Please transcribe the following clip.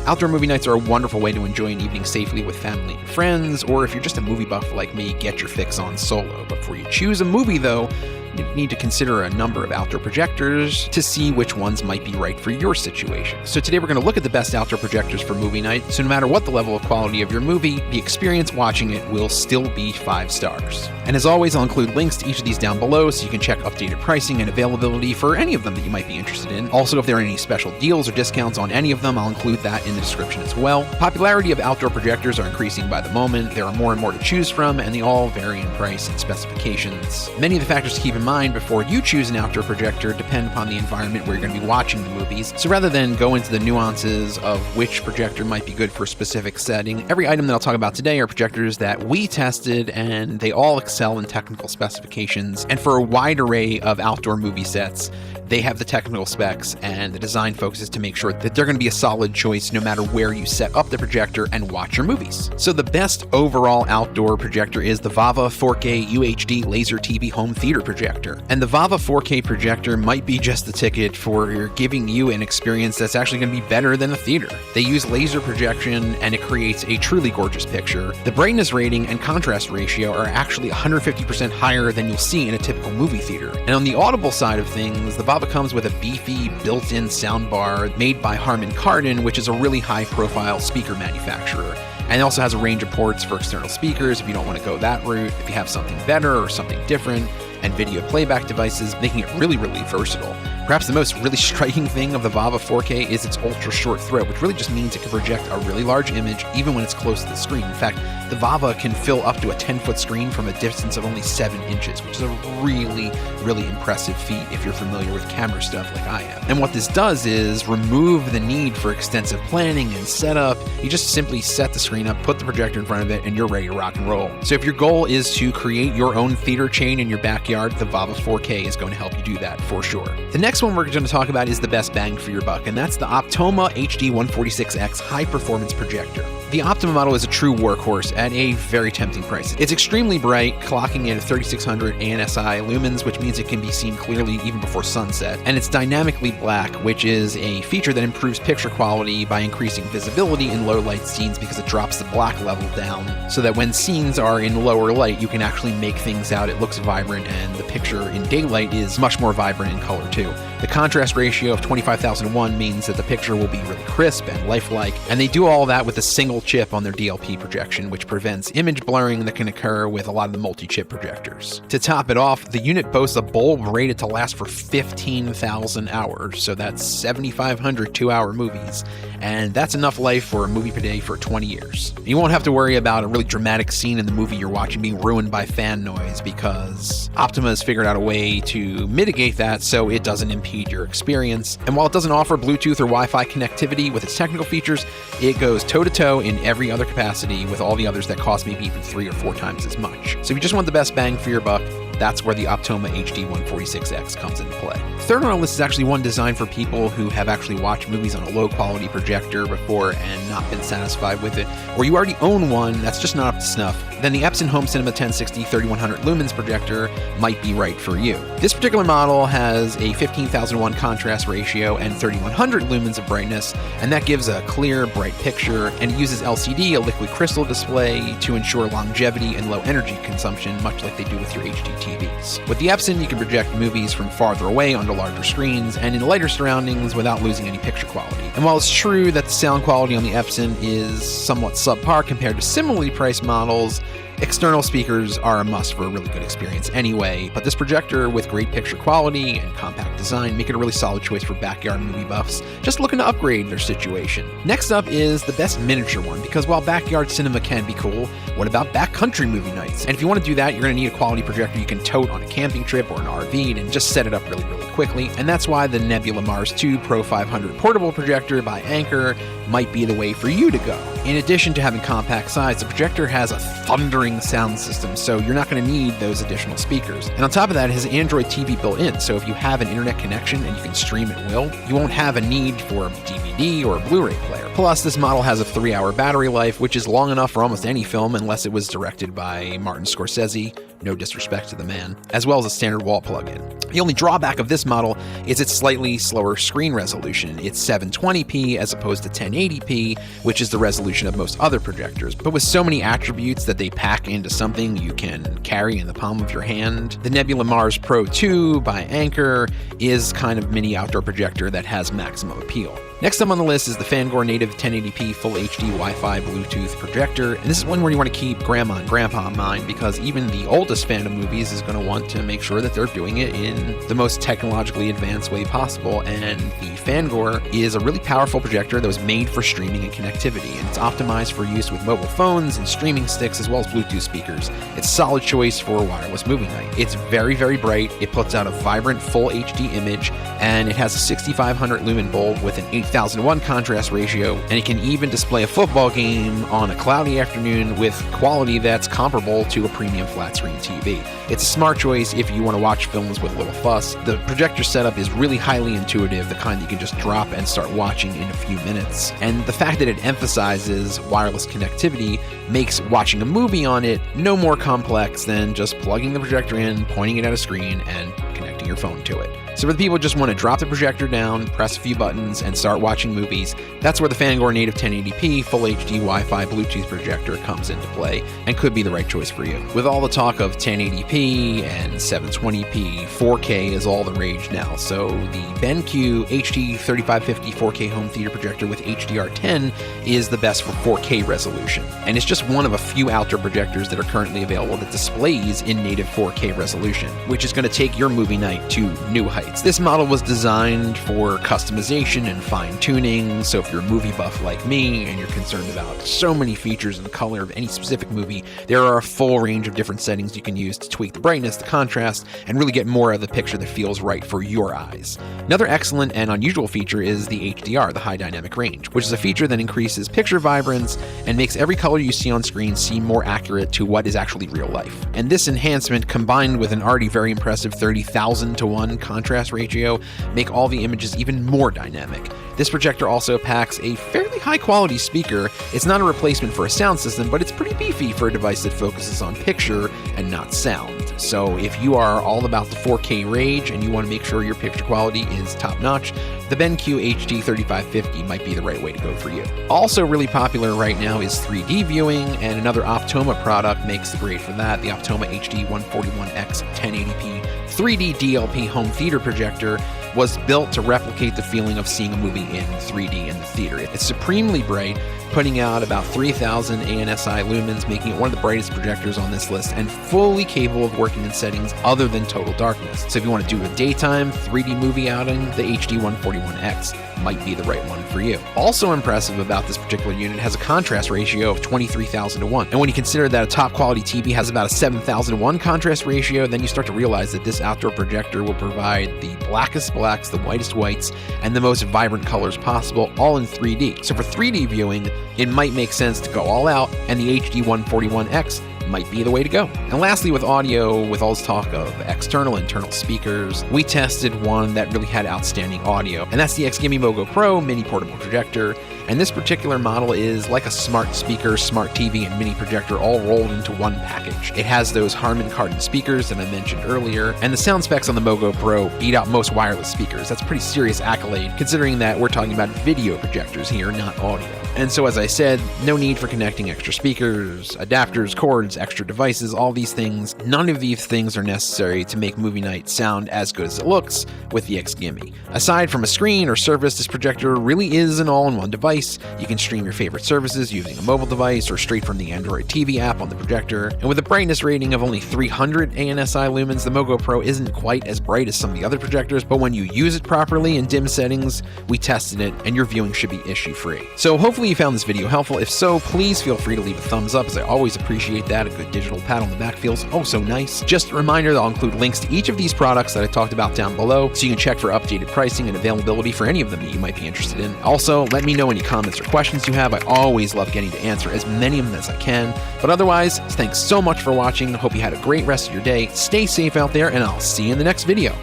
Outdoor movie nights are a wonderful way to enjoy an evening safely with family and friends, or if you're just a movie buff like me, get your fix on solo. Before you choose a movie, though, you need to consider a number of outdoor projectors to see which ones might be right for your situation. So today we're going to look at the best outdoor projectors for movie night, so no matter what the level of quality of your movie, the experience watching it will still be 5 stars. And as always, I'll include links to each of these down below so you can check updated pricing and availability for any of them that you might be interested in. Also, if there are any special deals or discounts on any of them, I'll include that in the description as well. Popularity of outdoor projectors are increasing by the moment. There are more and more to choose from, and they all vary in price and specifications. Many of the factors to keep in mind before you choose an outdoor projector depend upon the environment where you're going to be watching the movies. So rather than go into the nuances of which projector might be good for a specific setting, every item that I'll talk about today are projectors that we tested, and they all excel in technical specifications. And for a wide array of outdoor movie sets, they have the technical specs and the design focuses to make sure that they're going to be a solid choice no matter where you set up the projector and watch your movies. So the best overall outdoor projector is the Vava 4K UHD Laser TV Home Theater Projector. And the Vava 4K projector might be just the ticket for giving you an experience that's actually going to be better than a theater. They use laser projection and it creates a truly gorgeous picture. The brightness rating and contrast ratio are actually 150% higher than you'll see in a typical movie theater. And on the audible side of things, the Vava comes with a beefy built-in soundbar made by Harman Kardon, which is a really high-profile speaker manufacturer. And it also has a range of ports for external speakers if you don't want to go that route, if you have something better or something different, and video playback devices, making it really, really versatile. Perhaps the most really striking thing of the Vava 4K is its ultra short throw, which really just means it can project a really large image even when it's close to the screen. In fact, the Vava can fill up to a 10-foot screen from a distance of only 7 inches, which is a really, really impressive feat if you're familiar with camera stuff like I am. And what this does is remove the need for extensive planning and setup. You just simply set the screen up, put the projector in front of it, and you're ready to rock and roll. So if your goal is to create your own theater chain in your backyard, the Vava 4K is going to help you do that for sure. The next one we're going to talk about is the best bang for your buck, and that's the Optoma HD 146X high performance projector. The Optoma model is a true workhorse at a very tempting price. It's extremely bright, clocking in at 3600 ANSI lumens, which means it can be seen clearly even before sunset. And it's dynamically black, which is a feature that improves picture quality by increasing visibility in low light scenes because it drops the black level down so that when scenes are in lower light, you can actually make things out. It looks vibrant, and the picture in daylight is much more vibrant in color too. The contrast ratio of 25,001 means that the picture will be really crisp and lifelike, and they do all that with a single chip on their DLP projection, which prevents image blurring that can occur with a lot of the multi-chip projectors. To top it off, the unit boasts a bulb rated to last for 15,000 hours, so that's 7,500 2-hour movies, and that's enough life for a movie per day for 20 years. You won't have to worry about a really dramatic scene in the movie you're watching being ruined by fan noise because Optoma has figured out a way to mitigate that so it doesn't impede your experience. And while it doesn't offer Bluetooth or Wi-Fi connectivity with its technical features, it goes toe-to-toe in every other capacity with all the others that cost maybe even 3 or 4 times as much. So if you just want the best bang for your buck, that's where the Optoma HD 146X comes into play. Third on our list is actually one designed for people who have actually watched movies on a low-quality projector before and not been satisfied with it, or you already own one that's just not up to snuff. Then the Epson Home Cinema 1060 3100 lumens projector might be right for you. This particular model has a 15,001 contrast ratio and 3100 lumens of brightness, and that gives a clear, bright picture, and it uses LCD, a liquid crystal display, to ensure longevity and low energy consumption, much like they do with your HD TVs. With the Epson, you can project movies from farther away onto larger screens and in lighter surroundings without losing any picture quality. And while it's true that the sound quality on the Epson is somewhat subpar compared to similarly priced models, external speakers are a must for a really good experience anyway, but this projector with great picture quality and compact design make it a really solid choice for backyard movie buffs just looking to upgrade their situation. Next up is the best miniature one, because while backyard cinema can be cool, what about backcountry movie nights? And if you want to do that, you're going to need a quality projector you can tote on a camping trip or an RV and just set it up really, really quickly, and that's why the Nebula Mars 2 Pro 500 portable projector by Anker might be the way for you to go. In addition to having compact size, the projector has a thundering sound system, so you're not going to need those additional speakers. And on top of that, it has Android TV built in, so if you have an internet connection and you can stream at will, you won't have a need for a DVD or a Blu-ray player. Plus, this model has a 3-hour battery life, which is long enough for almost any film unless it was directed by Martin Scorsese no disrespect to the man, as well as a standard wall plug-in. The only drawback of this model is its slightly slower screen resolution. It's 720p as opposed to 1080p, which is the resolution of most other projectors. But with so many attributes that they pack into something you can carry in the palm of your hand, the Nebula Mars Pro 2 by Anker is kind of mini outdoor projector that has maximum appeal. Next up on the list is the FANGOR native 1080p Full HD Wi-Fi Bluetooth projector, and this is one where you want to keep grandma and grandpa in mind because even the oldest fan of movies is going to want to make sure that they're doing it in the most technologically advanced way possible, and the FANGOR is a really powerful projector that was made for streaming and connectivity, and it's optimized for use with mobile phones and streaming sticks as well as Bluetooth speakers. It's a solid choice for wireless movie night. It's very, very bright, it puts out a vibrant Full HD image, and it has a 6500 lumen bulb with an 8001 contrast ratio, and it can even display a football game on a cloudy afternoon with quality that's comparable to a premium flat screen TV. It's a smart choice if you want to watch films with little fuss. The projector setup is really highly intuitive, the kind that you can just drop and start watching in a few minutes. And the fact that it emphasizes wireless connectivity makes watching a movie on it no more complex than just plugging the projector in, pointing it at a screen, and connecting your phone to it. So for the people who just want to drop the projector down, press a few buttons, and start watching movies, that's where the FANGOR native 1080p Full HD Wi-Fi Bluetooth projector comes into play and could be the right choice for you. With all the talk of 1080p and 720p, 4K is all the rage now. So the Benq HD 3550 4K home theater projector with HDR10 is the best for 4K resolution. And it's just one of a few outdoor projectors that are currently available that displays in native 4K resolution, which is going to take your movie night to new heights. This model was designed for customization and fine-tuning, so if you're a movie buff like me and you're concerned about so many features and color of any specific movie, there are a full range of different settings you can use to tweak the brightness, the contrast, and really get more of the picture that feels right for your eyes. Another excellent and unusual feature is the HDR, the High Dynamic Range, which is a feature that increases picture vibrance and makes every color you see on screen seem more accurate to what is actually real life. And this enhancement, combined with an already very impressive 30,000 to 1 contrast ratio, make all the images even more dynamic. This projector also packs a fairly high quality speaker. It's not a replacement for a sound system, but it's pretty beefy for a device that focuses on picture and not sound. So if you are all about the 4K rage and you want to make sure your picture quality is top notch, the Benq HD 3550 might be the right way to go for you. Also really popular right now is 3D viewing, and another Optoma product makes the grade for that, the Optoma HD 141X 1080p 3D DLP home theater projector was built to replicate the feeling of seeing a movie in 3D in the theater. It's supremely bright, putting out about 3,000 ANSI lumens, making it one of the brightest projectors on this list, and fully capable of working in settings other than total darkness. So if you want to do a daytime 3D movie outing, the HD 141X might be the right one for you. Also impressive about this particular unit has a contrast ratio of 23,000 to 1. And when you consider that a top quality TV has about a 7,000 to 1 contrast ratio, then you start to realize that this outdoor projector will provide the blackest blacks, the whitest whites, and the most vibrant colors possible, all in 3D. So for 3D viewing, it might make sense to go all out, and the HD 141X might be the way to go. And lastly, with audio, with all this talk of external, internal speakers, we tested one that really had outstanding audio, and that's the XGIMI MOGO Pro mini portable projector. And this particular model is like a smart speaker, smart TV, and mini projector all rolled into one package. It has those Harman Kardon speakers that I mentioned earlier, and the sound specs on the MOGO Pro beat out most wireless speakers. That's a pretty serious accolade, considering that we're talking about video projectors here, not audio. And so, as I said, no need for connecting extra speakers, adapters, cords, extra devices, all these things. None of these things are necessary to make movie night sound as good as it looks with the XGIMI. Aside from a screen or surface, this projector really is an all-in-one device. You can stream your favorite services using a mobile device or straight from the Android TV app on the projector. And with a brightness rating of only 300 ANSI lumens, the MOGO Pro isn't quite as bright as some of the other projectors, but when you use it properly in dim settings, we tested it, and your viewing should be issue-free. So hopefully you found this video helpful. If so, please feel free to leave a thumbs up, as I always appreciate that. A good digital pat on the back feels oh so nice. Just a reminder that I'll include links to each of these products that I talked about down below, so you can check for updated pricing and availability for any of them that you might be interested in. Also, let me know any comments or questions you have. I always love getting to answer as many of them as I can. But otherwise, thanks so much for watching. Hope you had a great rest of your day. Stay safe out there, and I'll see you in the next video.